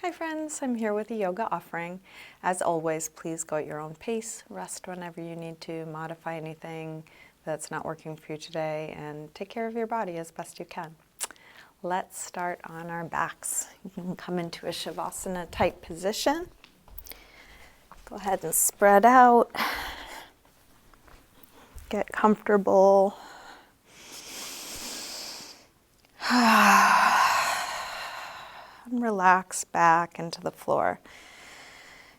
Hi friends, I'm here with a yoga offering. As always, please go at your own pace, rest whenever you need to, modify anything that's not working for you today, and take care of your body as best you can. Let's start on our backs. You can come into a savasana type position. Go ahead and spread out. Get comfortable. And relax back into the floor.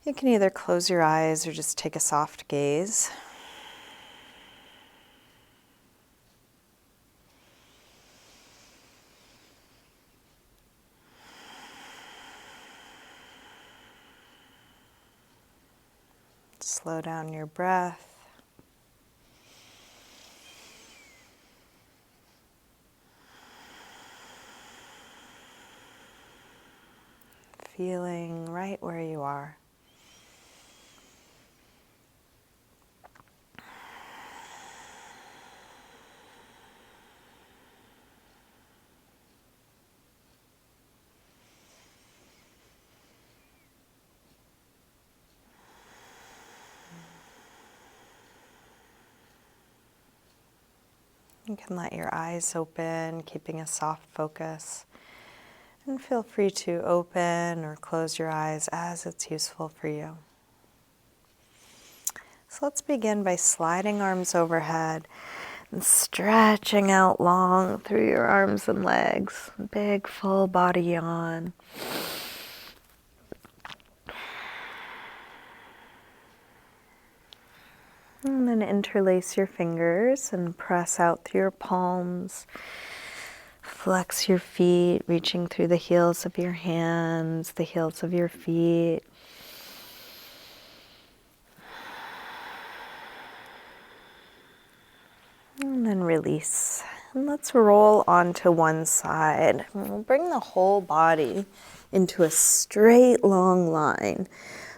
You can either close your eyes or just take a soft gaze. Slow down your breath. Feeling right where you are. You can let your eyes open, keeping a soft focus. And feel free to open or close your eyes as it's useful for you. So let's begin by sliding arms overhead and stretching out long through your arms and legs. Big full body yawn. And then interlace your fingers and press out through your palms. Flex your feet, reaching through the heels of your hands, the heels of your feet. And then release. And let's roll onto one side. We'll bring the whole body into a straight, long line.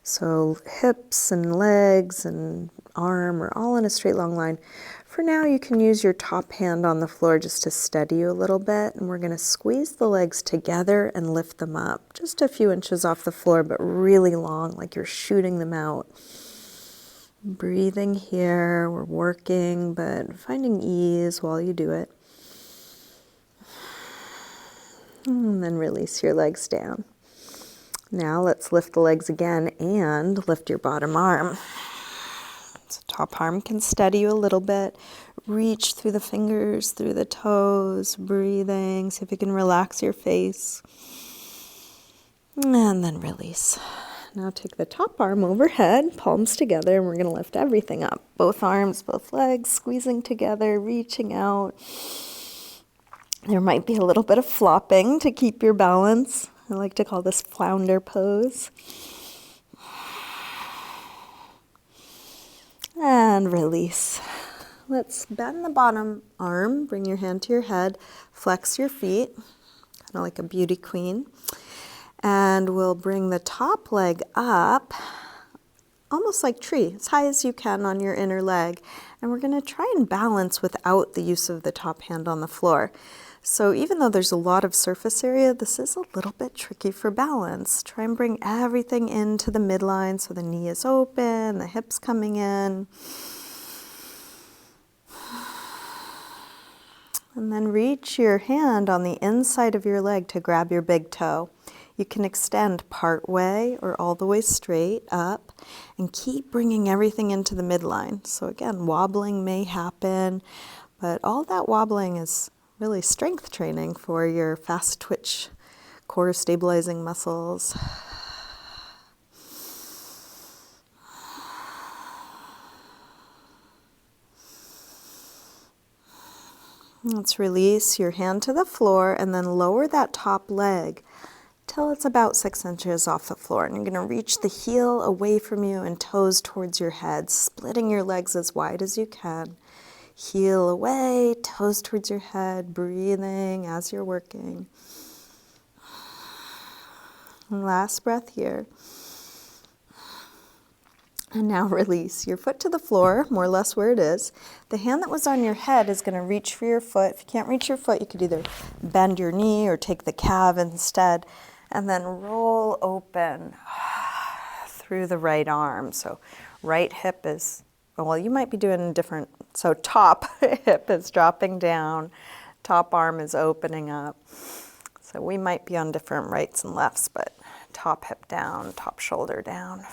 So hips and legs and arm are all in a straight, long line. For now, you can use your top hand on the floor just to steady you a little bit. And we're going to squeeze the legs together and lift them up. Just a few inches off the floor, but really long, like you're shooting them out. Breathing here, we're working, but finding ease while you do it. And then release your legs down. Now let's lift the legs again and lift your bottom arm. So top arm can steady you a little bit. Reach through the fingers, through the toes, breathing. See if you can relax your face. And then release. Now take the top arm overhead, palms together, and we're going to lift everything up. Both arms, both legs, squeezing together, reaching out. There might be a little bit of flopping to keep your balance. I like to call this flounder pose. And release. Let's bend the bottom arm, bring your hand to your head, flex your feet, kind of like a beauty queen. And we'll bring the top leg up, almost like tree, as high as you can on your inner leg. And we're going to try and balance without the use of the top hand on the floor. So even though there's a lot of surface area, this is a little bit tricky for balance. Try and bring everything into the midline so the knee is open, the hips coming in. And then reach your hand on the inside of your leg to grab your big toe. You can extend part way or all the way straight up and keep bringing everything into the midline. So again, wobbling may happen, but all that wobbling is really strength training for your fast twitch core stabilizing muscles. Let's release your hand to the floor and then lower that top leg till it's about 6 inches off the floor. And you're going to reach the heel away from you and toes towards your head, splitting your legs as wide as you can. Heel away, toes towards your head, breathing as you're working. And last breath here. And now release your foot to the floor, more or less where it is. The hand that was on your head is going to reach for your foot. If you can't reach your foot, you could either bend your knee or take the calf instead. And then roll open through the right arm. So right hip is, well, you might be doing different. So top hip is dropping down, top arm is opening up. So we might be on different rights and lefts, but top hip down, top shoulder down.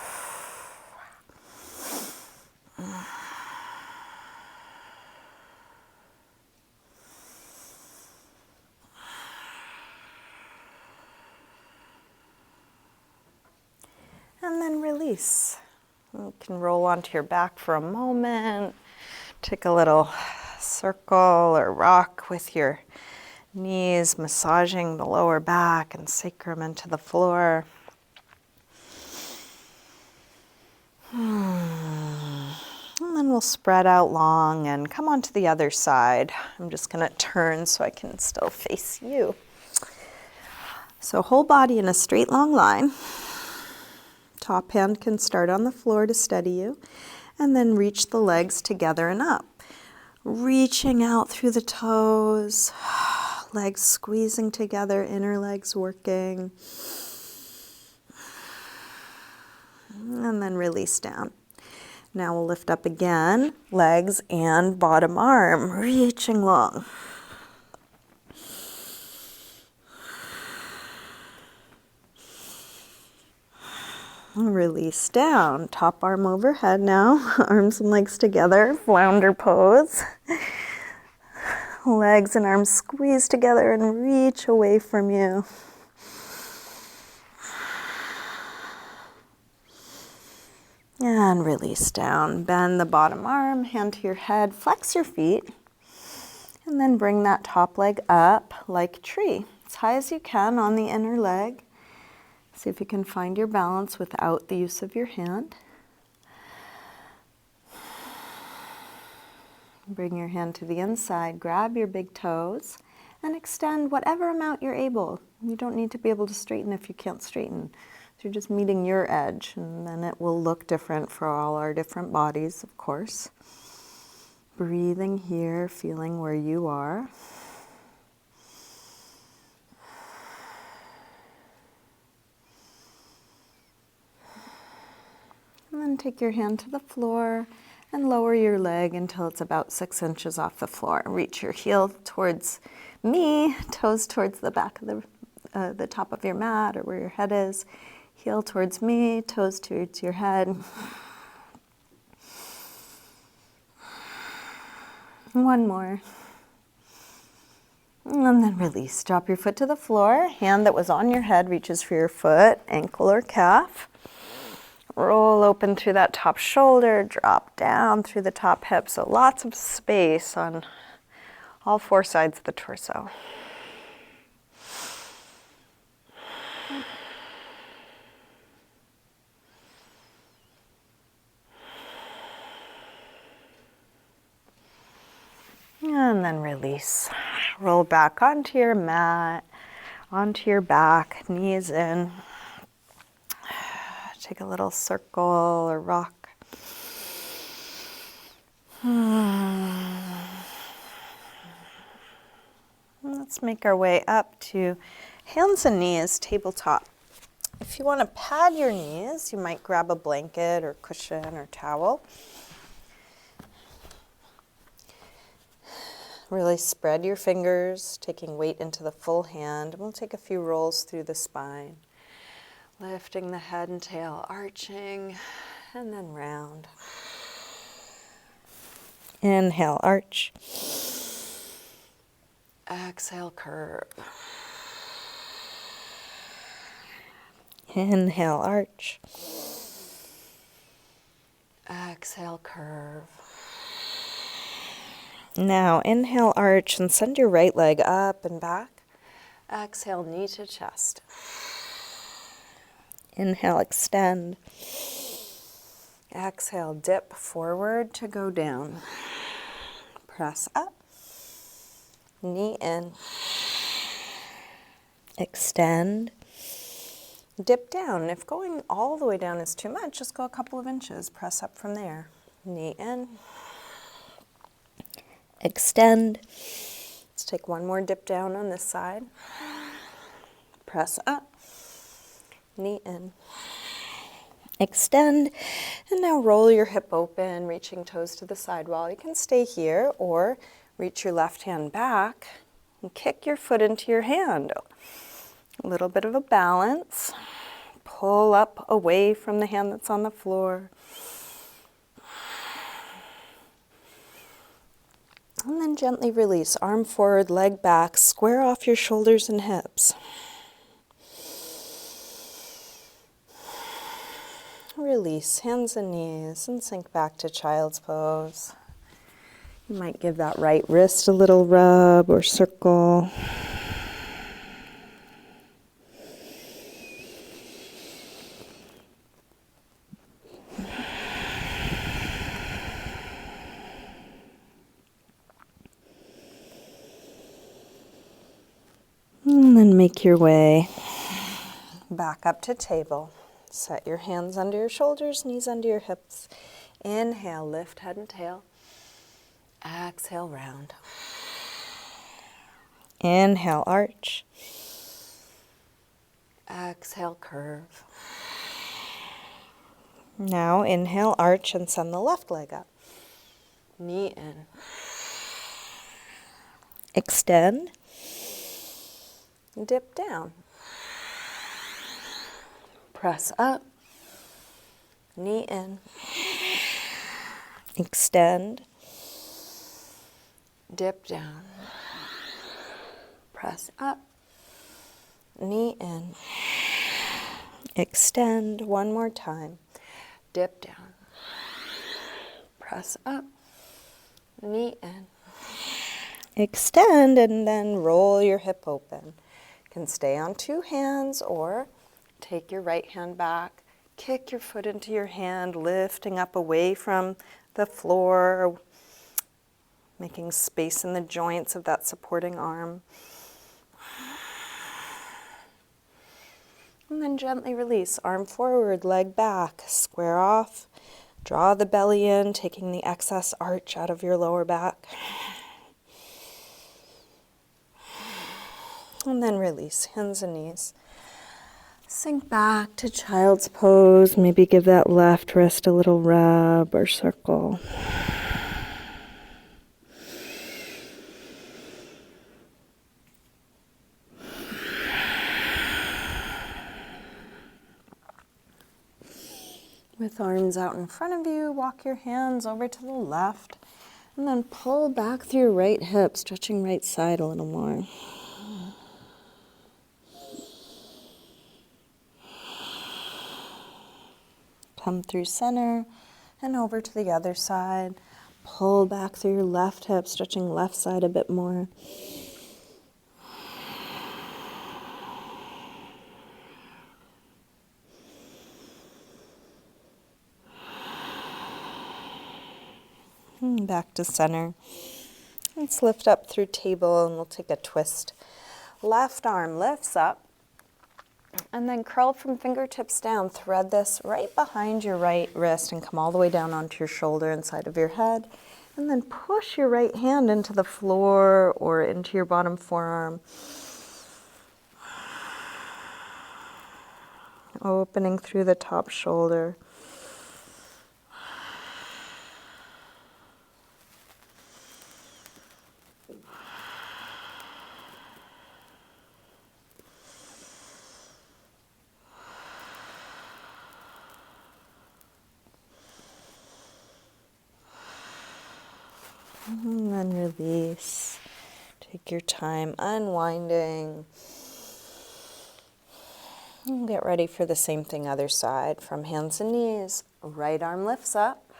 And then release. You can roll onto your back for a moment. Take a little circle or rock with your knees, massaging the lower back and sacrum into the floor. And then we'll spread out long and come onto the other side. I'm just going to turn so I can still face you. So whole body in a straight long line. Top hand can start on the floor to steady you, and then reach the legs together and up. Reaching out through the toes, legs squeezing together, inner legs working. And then release down. Now we'll lift up again, legs and bottom arm, reaching long. Release down, top arm overhead now, arms and legs together, flounder pose. Legs and arms squeeze together and reach away from you. And release down, bend the bottom arm, hand to your head, flex your feet, and then bring that top leg up like a tree, as high as you can on the inner leg. See if you can find your balance without the use of your hand. Bring your hand to the inside, grab your big toes, and extend whatever amount you're able. You don't need to be able to straighten if you can't straighten. So you're just meeting your edge, and then it will look different for all our different bodies, of course. Breathing here, feeling where you are. And then take your hand to the floor and lower your leg until it's about 6 inches off the floor. Reach your heel towards me, toes towards the back of the top of your mat or where your head is. Heel towards me, toes towards your head. One more. And then release. Drop your foot to the floor. Hand that was on your head reaches for your foot, ankle or calf. Roll open through that top shoulder, drop down through the top hip. So lots of space on all 4 sides of the torso. And then release. Roll back onto your mat, onto your back, knees in. Take a little circle or rock. Let's make our way up to hands and knees, tabletop. If you want to pad your knees, you might grab a blanket or cushion or towel. Really spread your fingers, taking weight into the full hand. We'll take a few rolls through the spine. Lifting the head and tail, arching, and then round. Inhale, arch. Exhale, curve. Inhale, arch. Exhale, curve. Now inhale, arch, and send your right leg up and back. Exhale, knee to chest. Inhale, extend. Exhale, dip forward to go down. Press up. Knee in. Extend. Dip down. If going all the way down is too much, just go a couple of inches. Press up from there. Knee in. Extend. Let's take one more dip down on this side. Press up. knee in. Extend, and now roll your hip open, reaching toes to the sidewall. You can stay here or reach your left hand back and kick your foot into your hand. A little bit of a balance. Pull up away from the hand that's on the floor. And then gently release. Arm forward, leg back. Square off your shoulders and hips. Release hands and knees and sink back to child's pose. You might give that right wrist a little rub or circle. And then make your way back up to table. Set your hands under your shoulders, knees under your hips. Inhale, lift head and tail. Exhale, round. Inhale, arch. Exhale, curve. Now inhale, arch, and send the left leg up. Knee in. Extend. Dip down. Press up. Knee in. Extend. Dip down. Press up. Knee in. Extend one more time. Dip down. Press up. Knee in. Extend and then roll your hip open. You can stay on two hands or take your right hand back. Kick your foot into your hand, lifting up away from the floor, making space in the joints of that supporting arm. And then gently release, arm forward, leg back, square off. Draw the belly in, taking the excess arch out of your lower back. And then release, hands and knees. Sink back to child's pose. Maybe give that left wrist a little rub or circle. With arms out in front of you, walk your hands over to the left and then pull back through your right hip, stretching right side a little more. Come through center and over to the other side. Pull back through your left hip, stretching left side a bit more. Back to center. Let's lift up through table and we'll take a twist. Left arm lifts up and then curl from fingertips down. Thread this right behind your right wrist and come all the way down onto your shoulder and side of your head. And then push your right hand into the floor or into your bottom forearm. Opening through the top shoulder. And then release. Take your time unwinding. And get ready for the same thing other side. From hands and knees, right arm lifts up.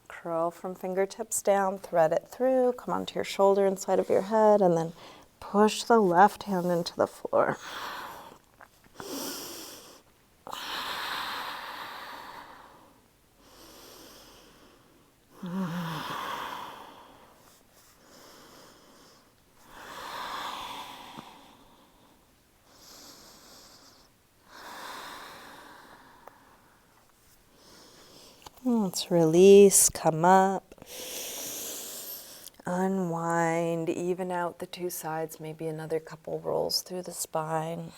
Curl from fingertips down, thread it through, come onto your shoulder inside of your head, and then push the left hand into the floor. Let's release, come up, unwind, even out the two sides, maybe another couple rolls through the spine.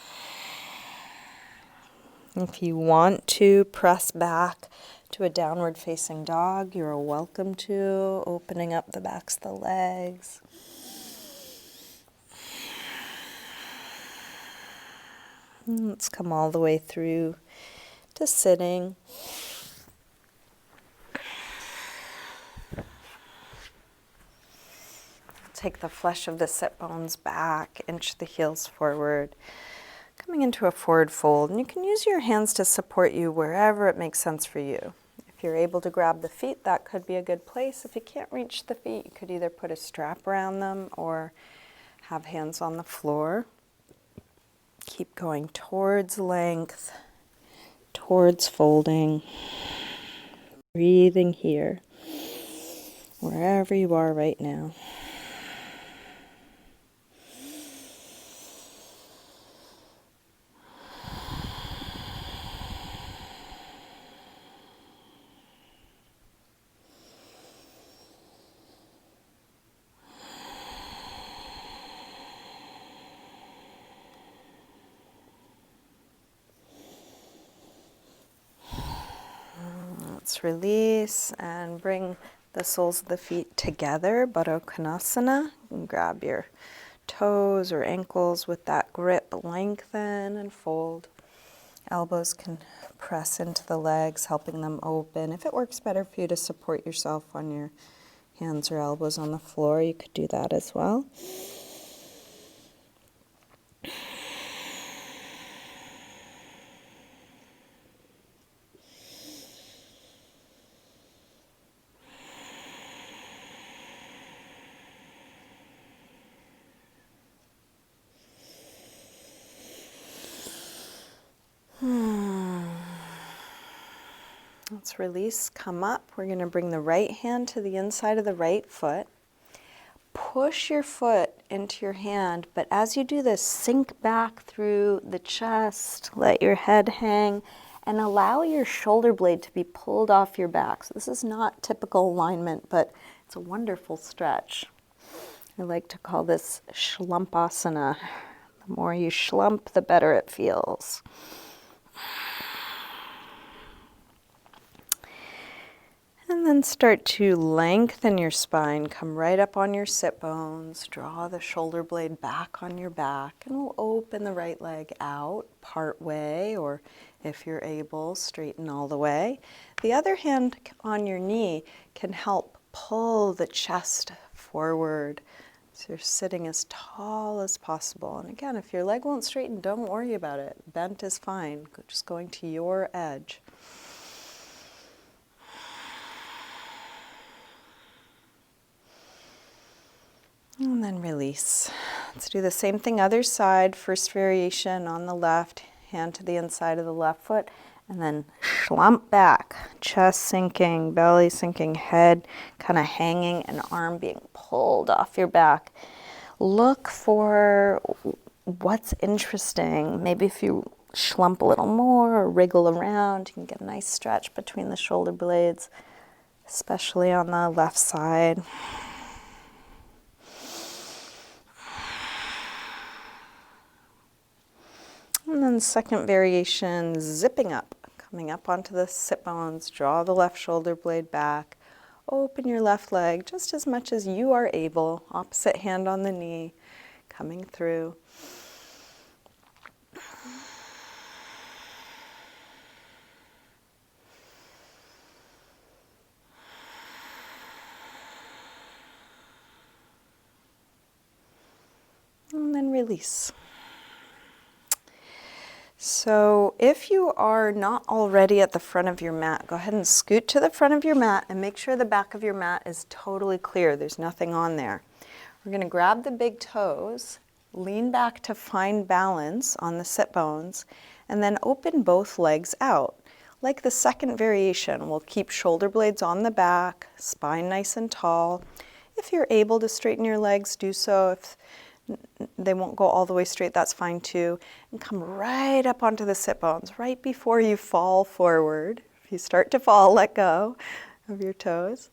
If you want to press back to a downward facing dog, you're welcome to, opening up the backs of the legs. Let's come all the way through to sitting. Take the flesh of the sit bones back, inch the heels forward, coming into a forward fold. And you can use your hands to support you wherever it makes sense for you. If you're able to grab the feet, that could be a good place. If you can't reach the feet, you could either put a strap around them or have hands on the floor. Keep going towards length, towards folding, breathing here, wherever you are right now. Let's release and bring the soles of the feet together, Baddha Konasana. And grab your toes or ankles with that grip, lengthen and fold. Elbows can press into the legs, helping them open. If it works better for you to support yourself on your hands or elbows on the floor, you could do that as well. Let's release, come up. We're going to bring the right hand to the inside of the right foot. Push your foot into your hand, but as you do this, sink back through the chest, let your head hang, and allow your shoulder blade to be pulled off your back. So this is not typical alignment, but it's a wonderful stretch. I like to call this shlumpasana. The more you schlump, the better it feels. And then start to lengthen your spine, come right up on your sit bones, draw the shoulder blade back on your back, and we'll open the right leg out part way, or if you're able, straighten all the way. The other hand on your knee can help pull the chest forward, so you're sitting as tall as possible. And again, if your leg won't straighten, don't worry about it. Bent is fine, just going to your edge. And then release. Let's do the same thing other side. First variation on the left, hand to the inside of the left foot, and then slump back. Chest sinking, belly sinking, head kind of hanging, and arm being pulled off your back. Look for what's interesting. Maybe if you slump a little more or wriggle around, you can get a nice stretch between the shoulder blades, especially on the left side. And then second variation, zipping up, coming up onto the sit bones, draw the left shoulder blade back, open your left leg just as much as you are able, opposite hand on the knee, coming through. And then release. So if you are not already at the front of your mat, go ahead and scoot to the front of your mat and make sure the back of your mat is totally clear. There's nothing on there. We're going to grab the big toes, lean back to find balance on the sit bones, and then open both legs out. Like the second variation, we'll keep shoulder blades on the back, spine nice and tall. If you're able to straighten your legs, do so. If they won't go all the way straight, that's fine too. And come right up onto the sit bones, right before you fall forward. If you start to fall, let go of your toes.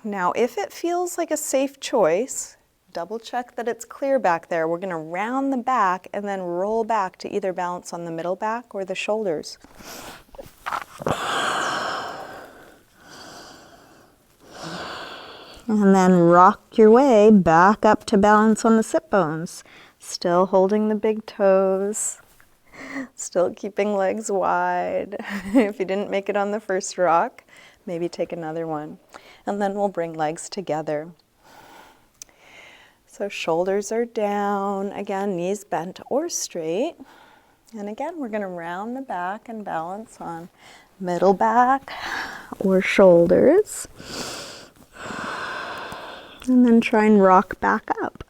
Now, if it feels like a safe choice, double check that it's clear back there. We're going to round the back and then roll back to either balance on the middle back or the shoulders. And then rock your way back up to balance on the sit bones. Still holding the big toes. Still keeping legs wide. If you didn't make it on the first rock, maybe take another one. And then we'll bring legs together. So shoulders are down. Again, knees bent or straight. And again, we're going to round the back and balance on middle back or shoulders. And then try and rock back up.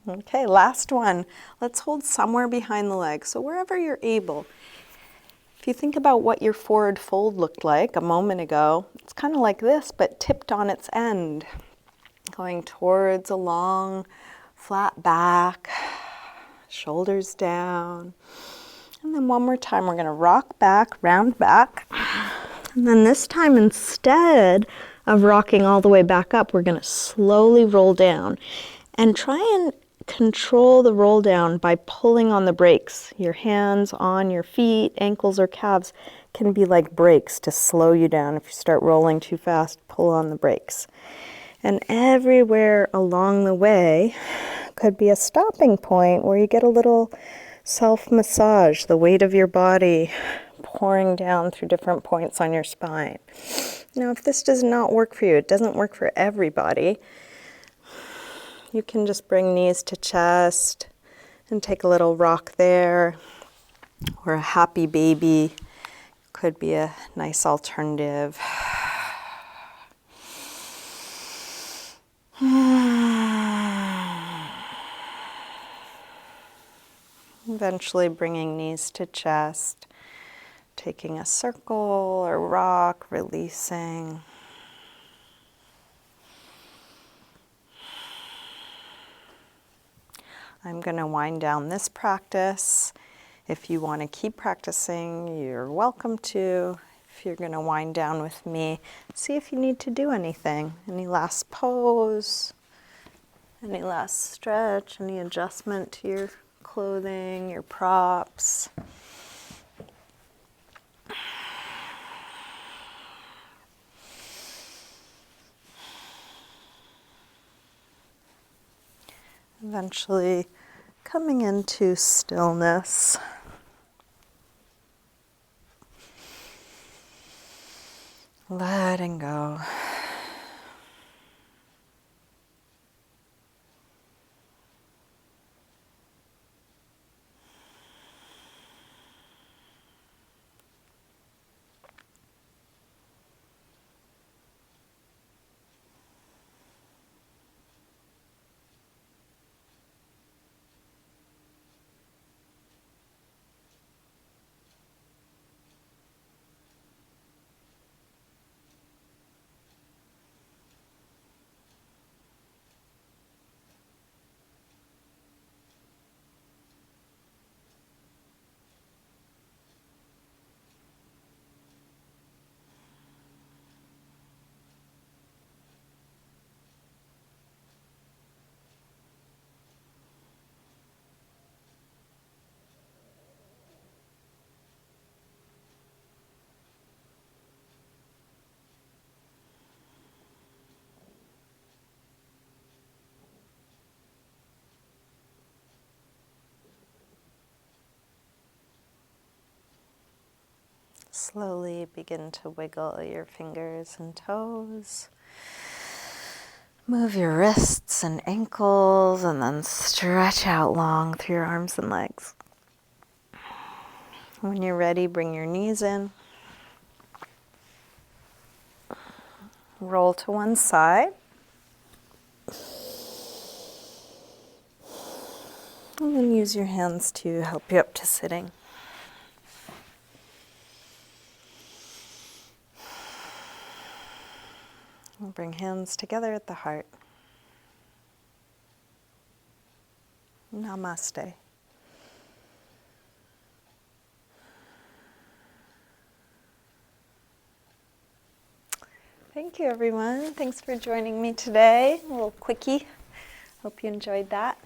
Okay, last one. Let's hold somewhere behind the legs. So wherever you're able. If you think about what your forward fold looked like a moment ago, it's kind of like this, but tipped on its end. Going towards a long, flat back, shoulders down. And then one more time, we're going to rock back, round back. And then this time, instead of rocking all the way back up, we're going to slowly roll down. And try and control the roll down by pulling on the brakes. Your hands on your feet, ankles or calves can be like brakes to slow you down. If you start rolling too fast, pull on the brakes. And everywhere along the way could be a stopping point where you get a little self-massage, the weight of your body pouring down through different points on your spine. Now, if this does not work for you, it doesn't work for everybody, you can just bring knees to chest and take a little rock there, or a happy baby could be a nice alternative. Eventually bringing knees to chest, taking a circle or rock, releasing. I'm going to wind down this practice. If you want to keep practicing, you're welcome to. If you're going to wind down with me, see if you need to do anything. Any last pose, any last stretch, any adjustment to your clothing, your props. Eventually coming into stillness. Letting go. Slowly begin to wiggle your fingers and toes. Move your wrists and ankles, and then stretch out long through your arms and legs. When you're ready, bring your knees in. Roll to one side. And then use your hands to help you up to sitting. We'll bring hands together at the heart. Namaste. Thank Thank you, everyone. Thanks for joining me today. A little quickie. Hope you enjoyed that.